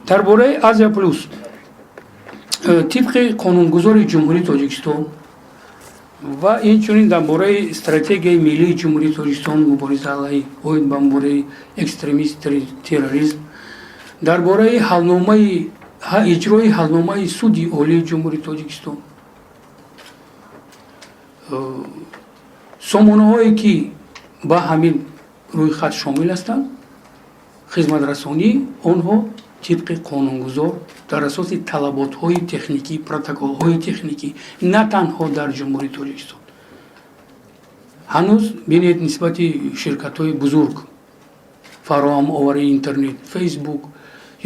дар бораи Азия плюс тибқи қонунгузори ҷумҳурии Тоҷикистон ва инчунин дар бораи стратегияи миллии ҷумҳурии Тоҷикистон мубориза алайҳи оид ба мубораи экстремист терроризм, дар бораи иҷрои ҳалномаи суди олии ҷумҳурии Тоҷикистон, сомонаҳое ки ба ҳамин рӯйхат шомил ҳастанд, хизматрасонӣ онҳо тибқи қонунгузор дар асоси талаботҳои техникӣ, протоколҳои техникӣ, на танҳо дар ҷумҳурии Тоҷикистон. ҳанӯз бинед нисбати ширкатҳои бузург, фароҳамоварии интернет, фейсбук,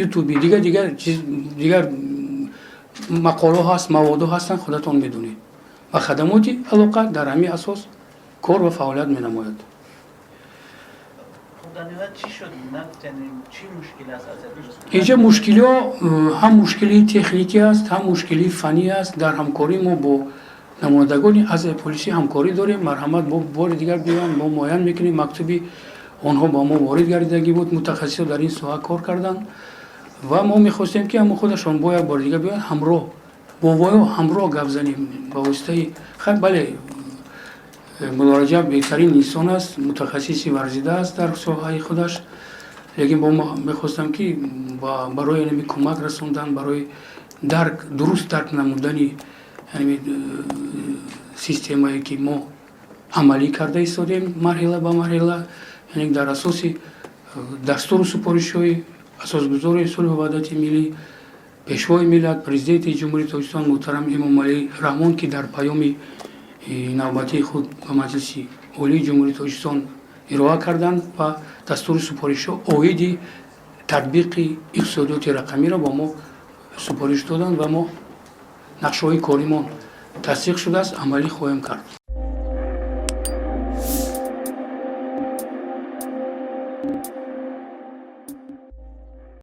ютуби, дигар мақолаҳо ҳаст, маводҳо ҳастанд, худатон медонед. ва хадамоти алоқа дар ҳамин асос кор ва фаъолият менамояд. اینجا مشکلی ها هم مشکلی تکنیکی است، هم مشکلی فنی است. در همکاری ما با نمایندگان از پلیسی همکاری داریم. مرحمت با بار دیگر بیان ما معاین میکنیم، مکتوبی آنها با ما وارد گردیدگی بود، متخصص در این ساحه کار کردن و ما میخواستیم که هم خودشان با یک بار دیگر بیان همراه با همراه گپ زنیم با واسطه خب بله مدارجه بهترین انسان است، متخصصی ورزیده است در ساحه خودش، لیکن با ما میخواستم که برای اینمی کمک رسوندن، برای درست درک نمودن یعنی سیستمی که ما عملی کرده ایستادیم مرحله به مرحله، یعنی در اساس دستور سپارش‌های اساسگذار صلح و وحدت ملی، پیشوای ملت پرزیدنت جمهوری تاجیکستان محترم امام علی رحمان که در پیام نوبتی خود به مجلس عالی جمهوری تاجیکستان ارائه کردند و دستور سپارش‌ها اوید تطبیق اقتصادیات رقمی را با ما سپارش دادند و ما نقشه‌های کاریمان تصدیق شده است، عملی خواهیم کرد.